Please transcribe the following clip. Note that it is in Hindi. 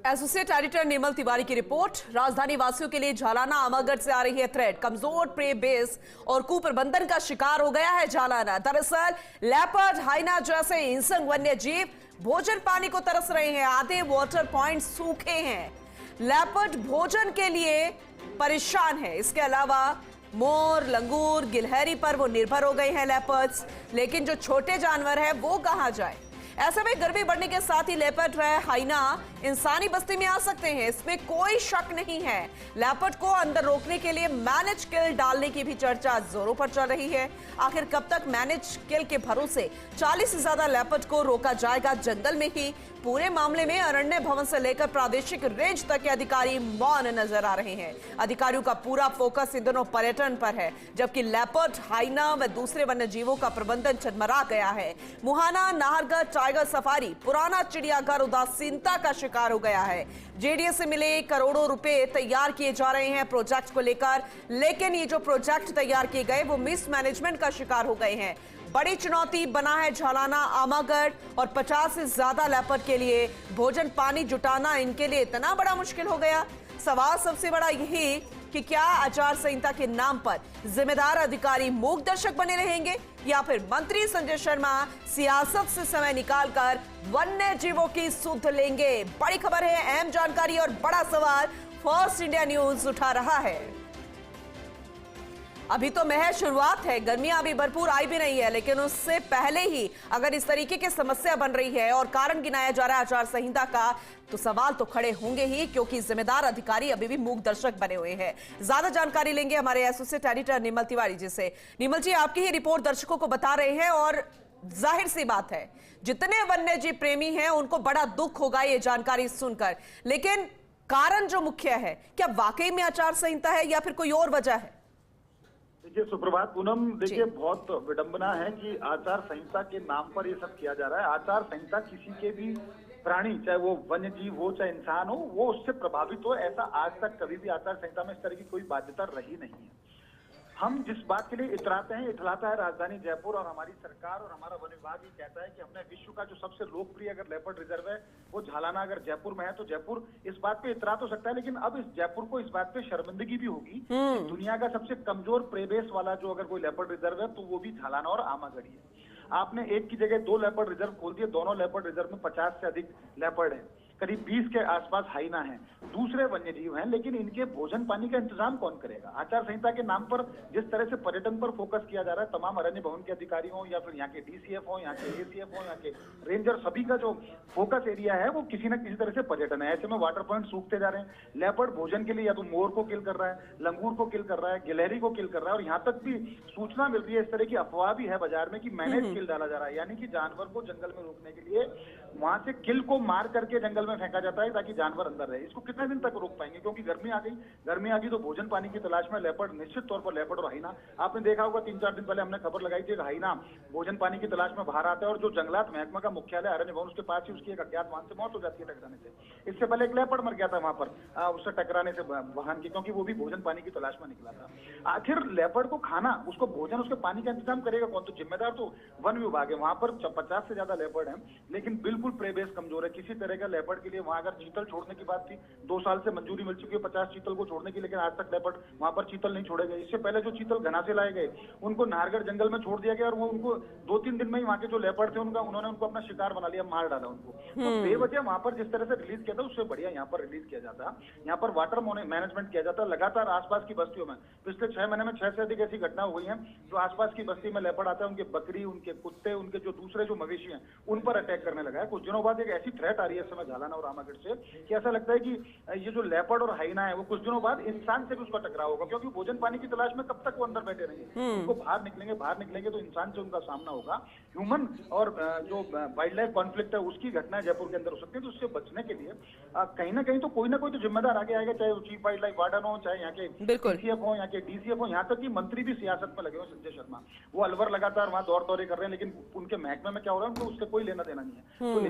एसोसिएट एडिटर निर्मल तिवारी की रिपोर्ट। राजधानी वासियों के लिए झालाना आमागढ़ से आ रही है थ्रेट। कमजोर प्रे बेस और कुप्रबंधन का शिकार हो गया है झालाना। दरअसल लेपर्ड, हाइना जैसे हिंसक वन्य जीव भोजन पानी को तरस रहे हैं। आधे वाटर पॉइंट सूखे हैं। लेपर्ड भोजन के लिए परेशान है। इसके अलावा मोर, लंगूर, गिलहरी पर वो निर्भर हो गए हैं लेपर्ड्स। लेकिन जो छोटे जानवर है वो कहां जाए? ऐसे में गर्मी बढ़ने के साथ ही लेपर्ड, हाइना इंसानी बस्ती में आ सकते हैं, इसमें कोई शक नहीं है। लेपर्ड को अंदर रोकने के लिए मैनेज किल डालने की भी चर्चा जोरों पर चल रही है। आखिर कब तक मैनेज किल के भरोसे 40 से ज्यादा लेपर्ड को रोका जाएगा जंगल में ही? पूरे मामले में अरण्य भवन से लेकर प्रादेशिक रेंज तक के अधिकारी मौन नजर आ रहे हैं। अधिकारियों का पूरा फोकस इन दोनों पर्यटन पर है, जबकि लेपर्ड, हाइना व दूसरे वन्य जीवों का प्रबंधन चरमरा गया है। मुहाना, नाहरगढ़ टाइगर सफारी, पुराना चिड़ियाघर उदासीनता का शिकार हो गया है। जेडीए से मिले करोड़ों रुपए तैयार किए जा रहे हैं प्रोजेक्ट को लेकर, लेकिन ये जो प्रोजेक्ट तैयार किए गए वो मिसमैनेजमेंट का शिकार हो गए हैं। बड़ी चुनौती बना है झालाना आमागढ़, और 50 से ज्यादा लेपर्ड के लिए भोजन पानी जुटाना इनके लिए इतना बड़ा मुश्किल हो गया। सवाल सबसे बड़ा यही कि क्या आचार संहिता के नाम पर जिम्मेदार अधिकारी मूक दर्शक बने रहेंगे, या फिर मंत्री संजय शर्मा सियासत से समय निकालकर वन्य जीवों की सुध लेंगे? बड़ी खबर है, अहम जानकारी और बड़ा सवाल फर्स्ट इंडिया न्यूज उठा रहा है। अभी तो महज शुरुआत है, गर्मियां अभी भरपूर आई भी नहीं है, लेकिन उससे पहले ही अगर इस तरीके की समस्या बन रही है और कारण गिनाया जा रहा है आचार संहिता का, तो सवाल तो खड़े होंगे ही, क्योंकि जिम्मेदार अधिकारी अभी भी मूक दर्शक बने हुए हैं। ज्यादा जानकारी लेंगे हमारे एसोसिएट एडिटर निर्मल तिवारी जी से। निर्मल जी, आपकी ही रिपोर्ट दर्शकों को बता रहे हैं, और जाहिर सी बात है जितने वन्य जीव प्रेमी हैं उनको बड़ा दुख होगा ये जानकारी सुनकर, लेकिन कारण जो मुख्य है, क्या वाकई में आचार संहिता है या फिर कोई और वजह है? देखिए, सुप्रभात पूनम। देखिए, बहुत विडंबना है कि आचार संहिता के नाम पर ये सब किया जा रहा है। आचार संहिता किसी के भी प्राणी, चाहे वो वन्य जीव हो चाहे इंसान हो, वो उससे प्रभावित हो, ऐसा आज तक कभी भी आचार संहिता में इस तरह की कोई बाध्यता रही नहीं है। हम जिस बात के लिए इतराते हैं, इतलाता है राजधानी जयपुर और हमारी सरकार और हमारा वन विभाग ये कहता है कि हमने विश्व का जो सबसे लोकप्रिय अगर लेपर्ड रिजर्व है वो झालाना अगर जयपुर में है, तो जयपुर इस बात पे इतरा तो सकता है, लेकिन अब इस जयपुर को इस बात पे शर्मिंदगी भी होगी कि दुनिया का सबसे कमजोर प्रेबेस वाला जो अगर कोई लेपर्ड रिजर्व है तो वो भी झालाना और आमागढ़ है। आपने एक की जगह 2 लेपर्ड रिजर्व खोल दिए। दोनों लेपर्ड रिजर्व में 50 से अधिक लेपर्ड हैं, करीब 20 के आसपास हाइना हैं, दूसरे वन्य जीव हैं, लेकिन इनके भोजन पानी का इंतजाम कौन करेगा? आचार संहिता के नाम पर जिस तरह से पर्यटन पर फोकस किया जा रहा है, तमाम अरण्य भवन के अधिकारी हों या फिर यहाँ के डीसीएफ हो, यहाँ के एसीएफ हो, यहाँ के रेंजर, सभी का जो फोकस एरिया है वो किसी न किसी तरह से पर्यटन है। ऐसे में वाटर पॉइंट सूखते जा रहे हैं। लेपर्ड भोजन के लिए या तो मोर को किल कर रहा है, लंगूर को किल कर रहा है, गिलहरी को किल कर रहा है, और यहाँ तक भी सूचना मिल रही है, इस तरह की अफवाह भी है बाजार में कि मैनेज किल डाला जा रहा है, यानी कि जानवर को जंगल में रोकने के लिए वहां से किल को मार करके जंगल में फेंका जाता है ताकि जानवर अंदर रहे। इसको कितने दिन तक रोक पाएंगे? क्योंकि गर्मी आ गई। गर्मी आ गई तो भोजन पानी की तलाश में लेपर्ड, निश्चित तौर पर लेपर्ड और हाइना, आपने देखा होगा 3-4 दिन पहले हमने खबर लगाई थी, हाइना भोजन पानी की तलाश में बाहर आता है और जो जंगलात महकमा का मुख्यालय अरण्य भवन उसके पास ही उसकी एक अज्ञात वाहन से मौत हो जाती है टकराने से। इससे पहले एक लेपर्ड मर गया था वहां पर उससे टकराने से वाहन की, क्योंकि वो भी भोजन पानी की तलाश में निकला था। आखिर लेपर्ड को खाना, उसको भोजन, उसके पानी का इंतजाम करेगा कौन? तो जिम्मेदार तो वन विभाग है। वहां पर 50 से ज्यादा लेपर्ड है, लेकिन बिल्कुल प्रेबेस कमजोर है। किसी तरह का लेपर्ड के लिए वहां अगर चीतल छोड़ने की बात थी, 2 साल से मंजूरी मिल चुकी है 50 चीतल को छोड़ने की, लेकिन आज तक लेपर्ड वहां पर चीतल नहीं छोड़े गए। इससे पहले जो चीतल घना से लाए गए उनको नाहरगढ़ जंगल में छोड़ दिया गया, और वो उनको 2-3 दिन में ही वहां के जो लेपर्ड थे उन्होंने उनको अपना शिकार बना लिया, मार डाला उनको। तो बेवजह वहां पर जिस तरह से रिलीज किया था उससे बढ़िया यहाँ पर रिलीज किया जाता, यहाँ पर वाटर मैनेजमेंट किया जाता। लगातार आसपास की बस्तियों में पिछले 6 महीने में 6 से अधिक ऐसी घटना हुई है जो आसपास की बस्ती में लेपर्ड आता है, उनके बकरी, उनके कुत्ते, उनके जो दूसरे जो मवेशी हैं उन पर अटैक करने लगा है। कुछ दिनों बाद एक ऐसी थ्रेट आ रही है इस समय झालाना और आमागढ़ से कि ऐसा लगता है कि ये जो लेपर्ड और हाइना है वो कुछ दिनों बाद इंसान से भी उसका टकराव होगा, क्योंकि भोजन पानी की तलाश में कब तक वो अंदर बैठे रहेंगे? उनको बाहर निकलेंगे तो इंसान से उनका सामना होगा। ह्यूमन और जो वाइल्ड लाइफ कॉन्फ्लिक्ट है उसकी घटनाएं जयपुर के अंदर हो सकती है। तो उससे बचने के लिए कहीं ना कहीं तो कोई ना कोई तो जिम्मेदार आगे आएगा, चाहे वो चीफ वाइल्ड लाइफ वार्डन हो, चाहे यहाँ के डीसीएफ हो, यहाँ के डीसीएफ हो, यहाँ तक कि मंत्री भी सियासत में लगे हो। संजय शर्मा वो अलवर लगातार वहां दौरे कर रहे हैं, लेकिन उनके महकमे में क्या हो रहा है उनको उससे कोई लेना देना नहीं है। तो